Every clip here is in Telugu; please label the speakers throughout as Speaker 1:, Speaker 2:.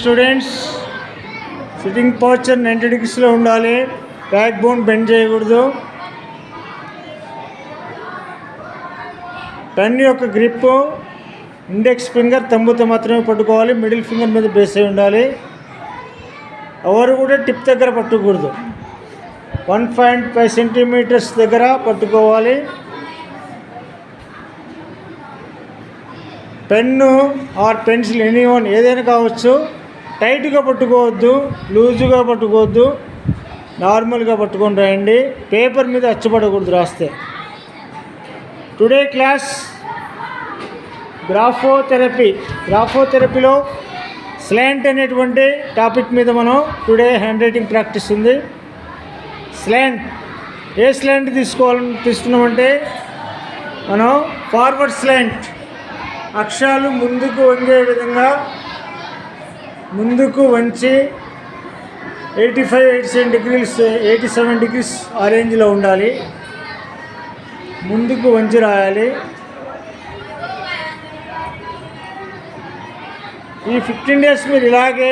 Speaker 1: స్టూడెంట్స్ సిట్టింగ్ పోస్చర్ 90 degreesలో ఉండాలి. బ్యాక్ బోన్ బెండ్ చేయకూడదు. పెన్ యొక్క గ్రిప్ ఇండెక్స్ ఫింగర్ తంబుతో మాత్రమే పట్టుకోవాలి. మిడిల్ ఫింగర్ మీద బేస్ అయి ఉండాలి. ఎవరు కూడా టిప్ దగ్గర పట్టుకూడదు. 1.5 centimeters దగ్గర పట్టుకోవాలి. పెన్ను ఆర్ పెన్సిల్ ఎనీవన్ ఏదైనా కావచ్చు. టైట్గా పట్టుకోవద్దు, లూజుగా పట్టుకోవద్దు, నార్మల్గా పట్టుకొని రాయండి. పేపర్ మీద అచ్చుపడకూడదు రాస్తే. టుడే క్లాస్ గ్రాఫోథెరపీలో స్లాంట్ అనేటువంటి టాపిక్ మీద మనం టుడే హ్యాండ్ రైటింగ్ ప్రాక్టీస్ ఉంది. స్లాంట్ ఏ స్లాంట్ తీసుకున్నామంటే మనం ఫార్వర్డ్ స్లాంట్, అక్షరాలు ముందుకు వంగే విధంగా ముందుకు వంచి 87 degrees ఆ రేంజ్లో ఉండాలి. ముందుకు వంచి రాయాలి. ఈ 15 days మీరు ఇలాగే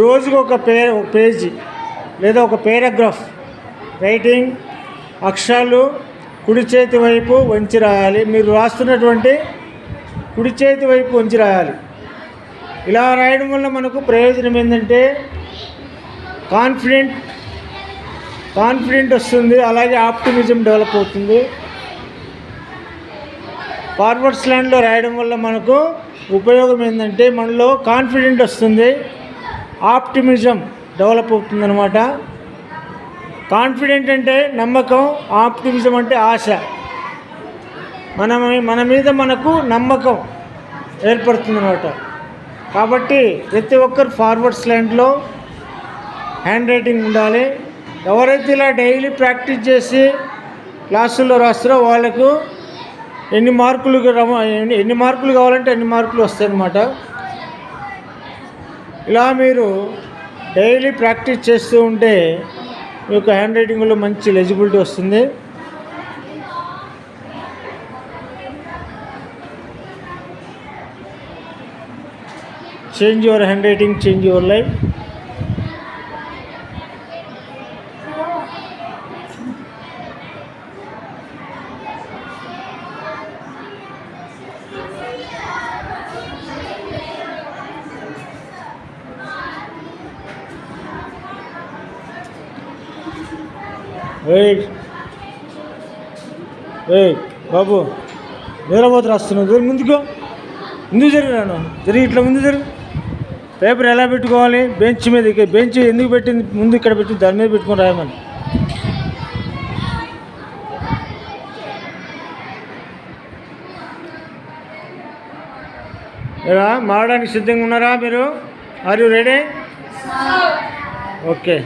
Speaker 1: రోజుకు ఒక పేజీ లేదా ఒక పేరాగ్రాఫ్ రైటింగ్ అక్షరాలు కుడి చేతి వైపు వంచి రాయాలి. మీరు రాస్తున్నటువంటి కుడి చేతి వైపు వంచి రాయాలి. ఇలా రాయడం వల్ల మనకు ప్రయోజనం ఏంటంటే కాన్ఫిడెంట్ వస్తుంది. అలాగే ఆప్టిమిజం డెవలప్ అవుతుంది. ఫార్వర్డ్ స్లాండ్లో రాయడం వల్ల మనకు ఉపయోగం ఏంటంటే మనలో కాన్ఫిడెంట్ వస్తుంది, ఆప్టిమిజం డెవలప్ అవుతుంది అన్నమాట. కాన్ఫిడెంట్ అంటే నమ్మకం, ఆప్టిమిజం అంటే ఆశ. మన మీద మనకు నమ్మకం ఏర్పడుతుంది అన్నమాట. కాబట్టి ప్రతి ఒక్కరు ఫార్వర్డ్ స్లాండ్లో హ్యాండ్ రైటింగ్ ఉండాలి. ఎవరైతే ఇలా డైలీ ప్రాక్టీస్ చేసి క్లాసుల్లో రాస్తారో వాళ్ళకు ఎన్ని మార్కులు కావాలంటే అన్ని మార్కులు వస్తాయన్నమాట. ఇలా మీరు డైలీ ప్రాక్టీస్ చేస్తూ ఉంటే మీ యొక్క హ్యాండ్ రైటింగ్లో మంచి లెజిబిలిటీ వస్తుంది. Change your handwriting, change your life. బాబు నిద్రపోతు రాస్తున్నావు, ముందుకు ముందుకు జరిగినాను, జరిగి ఇట్లా ముందు జరిగి. పేపర్ ఎలా పెట్టుకోవాలి? బెంచ్ మీద. బెంచ్ ఎందుకు పెట్టింది? ముందు ఇక్కడ పెట్టి దాని మీద పెట్టుకొని రాయమని. ఇలా మారడానికి సిద్ధంగా ఉన్నారా మీరు? Are you ready? ఓకే.